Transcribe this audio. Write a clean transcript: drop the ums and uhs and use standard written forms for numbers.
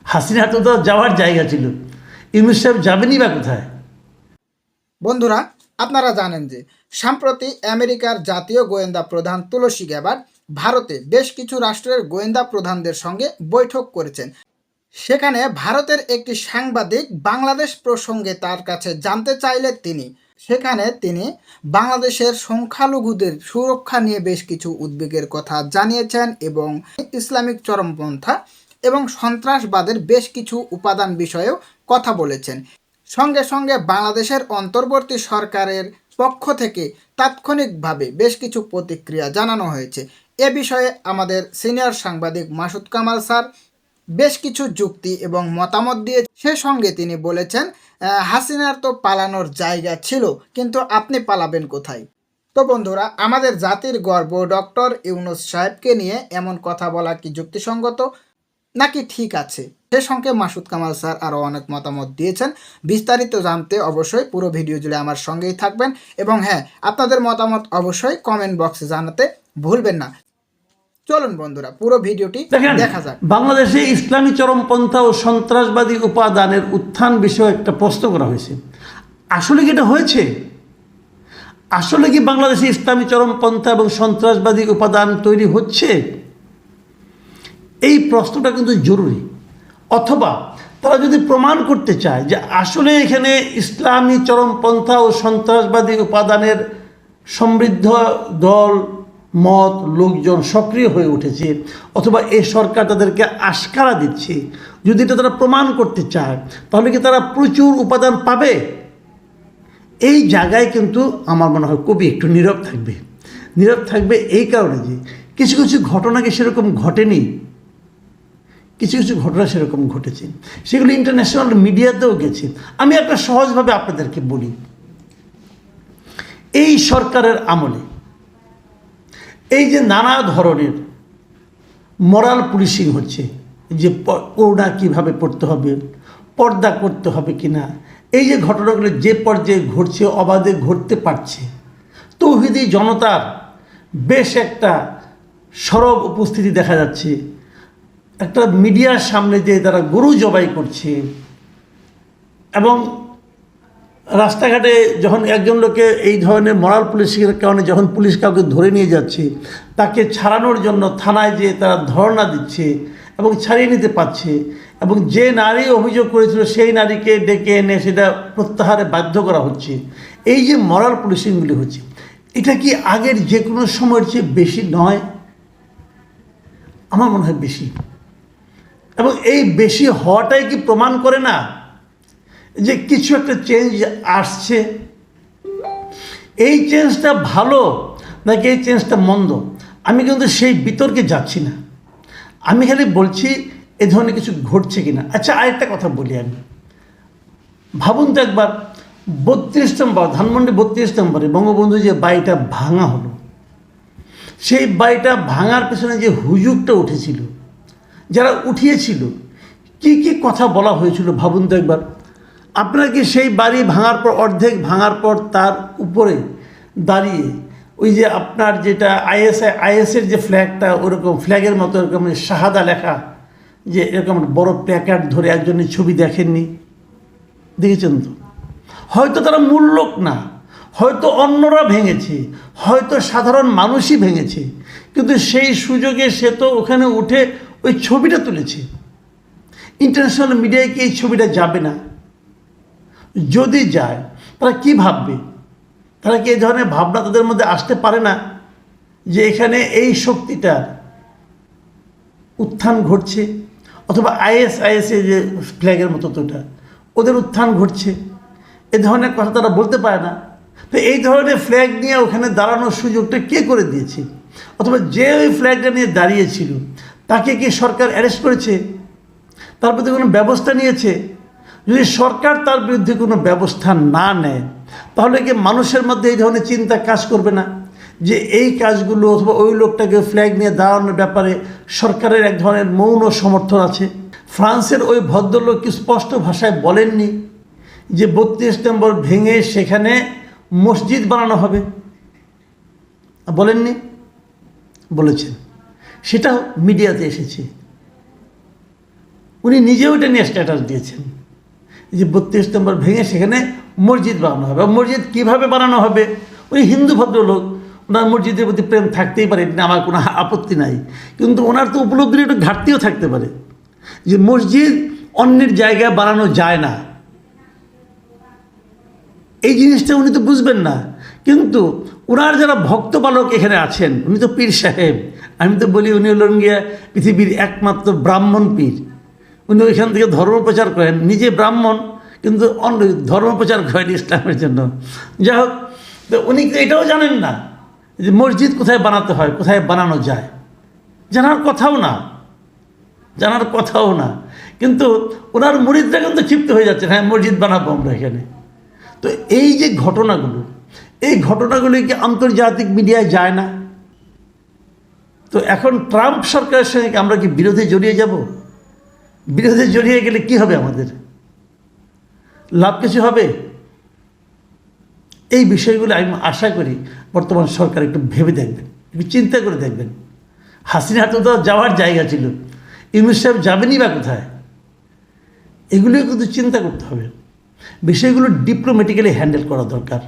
হাসিনার তো যাওয়ার জায়গা ছিল, ইউনূস সাহেব যাবেনই বা কোথায়? বন্ধুরা, আপনারা জানেন যে সম্প্রতি আমেরিকার জাতীয় গোয়েন্দা প্রধান তুলসী গ্যাবার্ড ভারতে বেশ কিছু রাষ্ট্রের গোয়েন্দা প্রধানদের সঙ্গে বৈঠক করেছেন। সেখানে ভারতের একটি সাংবাদিক বাংলাদেশ প্রসঙ্গে তার কাছে জানতে চাইলে তিনি বাংলাদেশের সংখ্যালঘুদের সুরক্ষা নিয়ে বেশ কিছু উদ্বেগের কথা জানিয়েছেন এবং ইসলামিক চরমপন্থা এবং সন্ত্রাসবাদের বেশ কিছু উপাদান বিষয়েও কথা বলেছেন। সঙ্গে সঙ্গে বাংলাদেশের অন্তর্বর্তী সরকারের পক্ষ থেকে তাৎক্ষণিকভাবে বেশ কিছু প্রতিক্রিয়া জানানো হয়েছে। এ বিষয়ে আমাদের সিনিয়র সাংবাদিক মাসুদ কামাল স্যার বেশ কিছু যুক্তি এবং মতামত দিয়ে সে সঙ্গে তিনি বলেছেন, হাসিনার তো পালানোর জায়গা ছিল, কিন্তু আপনি পালাবেন কোথায়? তো বন্ধুরা, আমাদের জাতির গর্ব ডক্টর ইউনূস সাহেবকে নিয়ে এমন কথা বলা কি যুক্তিসঙ্গত নাকি ঠিক আছে? সে সঙ্গে মাসুদ কামাল স্যার আরও অনেক মতামত দিয়েছেন। বিস্তারিত জানতে অবশ্যই পুরো ভিডিও জুড়ে আমার সঙ্গেই থাকবেন এবং হ্যাঁ, আপনাদের মতামত অবশ্যই কমেন্ট বক্সে জানাতে ভুলবেন না। চলুন বন্ধুরা, পুরো ভিডিওটি দেখা যাক। বাংলাদেশে ইসলামী চরমপন্থা ও সন্ত্রাসবাদী উপাদানের উত্থান বিষয়ে একটা প্রশ্ন করা হয়েছে। আসলে কি এটা হয়েছে? আসলে কি বাংলাদেশে ইসলামী চরমপন্থা এবং সন্ত্রাসবাদী উপাদান তৈরি হচ্ছে? এই প্রশ্নটা কিন্তু জরুরি। অথবা তারা যদি প্রমাণ করতে চায় যে আসলে এখানে ইসলামী চরমপন্থা ও সন্ত্রাসবাদী উপাদানের সমৃদ্ধ দল মত লোকজন সক্রিয় হয়ে উঠেছে, অথবা এই সরকার তাদেরকে আশকারা দিচ্ছে, যদি এটা তারা প্রমাণ করতে চায়, তাহলে কি তারা প্রচুর উপাদান পাবে? এই জায়গায় কিন্তু আমার মনে হয় কবি একটু নীরব থাকবে এই কারণে যে কিছু কিছু ঘটনা কি সেরকম ঘটেনি, কিছু কিছু ঘটনা সেরকম ঘটেছে, সেগুলো ইন্টারন্যাশনাল মিডিয়াতেও গেছে। আমি একটা সহজভাবে আপনাদেরকে বলি, এই সরকারের আমলে এই যে নানা ধরনের মোরাল পুলিশিং হচ্ছে, যে করোনা কীভাবে পড়তে হবে, পর্দা করতে হবে কিনা, এই যে ঘটনাগুলো যে পর্যায়ে ঘটছে, অবাধে ঘটতে পারছে, তৌহিদি জনতার বেশ একটা সরব উপস্থিতি দেখা যাচ্ছে। একটা মিডিয়ার সামনে যে তারা গরু জবাই করছে, এবং রাস্তাঘাটে যখন একজন লোকে এই ধরনের মরাল পুলিশের কারণে যখন পুলিশ কাউকে ধরে নিয়ে যাচ্ছে, তাকে ছাড়ানোর জন্য থানায় যে তারা ধর্ণা দিচ্ছে এবং ছাড়িয়ে নিতে পারছে, এবং যে নারী অভিযোগ করেছিল সেই নারীকে ডেকে এনে সেটা প্রত্যাহারে বাধ্য করা হচ্ছে, এই যে মরাল পুলিশিংগুলি হচ্ছে, এটা কি আগের যে কোনো সময়ের চেয়ে বেশি নয়? আমার মনে হয় বেশি। এবং এই বেশি হওয়াটাই কি প্রমাণ করে না যে কিছু একটা চেঞ্জ আসছে? এই চেঞ্জটা ভালো নাকি এই চেঞ্জটা মন্দ, আমি কিন্তু সেই বিতর্কে যাচ্ছি না। আমি খালি বলছি এ ধরনের কিছু ঘটছে কিনা। আচ্ছা, আরেকটা কথা বলি আমি। ভাবুন তো একবার, 32 নম্বর ধানমন্ডি 32 নম্বরে বঙ্গবন্ধু যে বাড়িটা ভাঙা হলো, সেই বাড়িটা ভাঙার পেছনে যে হুজুগটা উঠেছিল, যারা উঠিয়েছিল, কি কি কথা বলা হয়েছিল ভাবুন তো একবার। আপনারা কি সেই বাড়ি ভাঙার পর, অর্ধেক ভাঙার পর তার উপরে দাঁড়িয়ে ওই যে আপনার যেটা আইএসের যে ফ্ল্যাগটা, ওরকম ফ্ল্যাগের মতো এরকম শাহাদা লেখা, যে এরকম বড় প্ল্যাকার্ড ধরে একজনের ছবি দেখেননি? দেখেছেন তো? হয়তো তারা মূল লোক না, হয়তো অন্যরা ভেঙেছে, হয়তো সাধারণ মানুষই ভেঙেছে, কিন্তু সেই সুযোগে সে তো ওখানে উঠে ওই ছবিটা তুলেছে। ইন্টারন্যাশনাল মিডিয়ায় কি এই ছবিটা যাবে না? যদি যায়, তারা কি ভাববে? তারা কি এই ধরনের ভাবনা তাদের মধ্যে আসতে পারে না যে এখানে এই শক্তিটার উত্থান ঘটছে, অথবা আইএসের যে ফ্ল্যাগের মতো তোটা ওদের উত্থান ঘটছে? এ ধরনের কথা তারা বলতে পারে না। তো এই ধরনের ফ্ল্যাগ নিয়ে ওখানে দাঁড়ানোর সুযোগটা কে করে দিয়েছে? অথবা যে ওই ফ্ল্যাগটা নিয়ে দাঁড়িয়েছিল তাকে কি সরকার অ্যারেস্ট করেছে? তার প্রতি কোনো ব্যবস্থা নিয়েছে? যদি সরকার তার বিরুদ্ধে কোনো ব্যবস্থা না নেয়, তাহলে কি মানুষের মধ্যে এই ধরনের চিন্তা কাজ করবে না যে এই কাজগুলো, অথবা ওই লোকটাকে ফ্ল্যাগ নিয়ে দাঁড়ানোর ব্যাপারে সরকারের এক ধরনের মৌন সমর্থন আছে? ফ্রান্সের ওই ভদ্রলোক কি স্পষ্ট ভাষায় বলেননি যে 32 নম্বর ভেঙে সেখানে মসজিদ বানানো হবে? বলেননি? বলেছেন। সেটাও মিডিয়াতে এসেছে। উনি নিজেও এটা নিয়ে স্ট্যাটাস দিয়েছেন যে 32 নম্বর ভেঙে সেখানে মসজিদ বানানো হবে। মসজিদ কীভাবে বানানো হবে, উনি হিন্দু ভদ্রলোক, ওনার মসজিদের প্রতি প্রেম থাকতেই পারে, এটা আমার কোনো আপত্তি নাই, কিন্তু ওনার তো উপলব্ধির একটু ঘাটতিও থাকতে পারে যে মসজিদ অন্যের জায়গায় বানানো যায় না, এই জিনিসটা উনি তো বুঝবেন না। কিন্তু ওনার যারা ভক্তপালক এখানে আছেন, উনি তো পীর সাহেব, আমি তো বলি উনি হলেন গিয়া পৃথিবীর একমাত্র ব্রাহ্মণ পীর। উনি ওইখান থেকে ধর্ম প্রচার করেন, নিজে ব্রাহ্মণ কিন্তু অন্য ধর্ম প্রচার করেন ইসলামের জন্য। যাই হোক, তো উনি তো এটাও জানেন না যে মসজিদ কোথায় বানাতে হয়, কোথায় বানানো যায়, জানার কথাও না, জানার কথাও না। কিন্তু ওনার মুরিদরা কিন্তু ক্ষিপ্ত হয়ে যাচ্ছে, হ্যাঁ মসজিদ বানাবো আমরা এখানে। তো এই যে ঘটনাগুলো, এই ঘটনাগুলো কি আন্তর্জাতিক মিডিয়ায় যায় না? তো এখন ট্রাম্প সরকারের সঙ্গে আমরা কি বিরোধে জড়িয়ে যাব? বিরোধে জড়িয়ে গেলে কি হবে, আমাদের লাভ কিছু হবে? এই বিষয়গুলো আমি আশা করি বর্তমান সরকার একটু ভেবে দেখবেন, একটু চিন্তা করে দেখবেন। হাসিনার তো যাওয়ার জায়গা ছিল, ইউনূস সাহেব যাবেনই বা কোথায়? এগুলো কিন্তু চিন্তা করতে হবে, বিষয়গুলো ডিপ্লোম্যাটিক্যালি হ্যান্ডেল করা দরকার।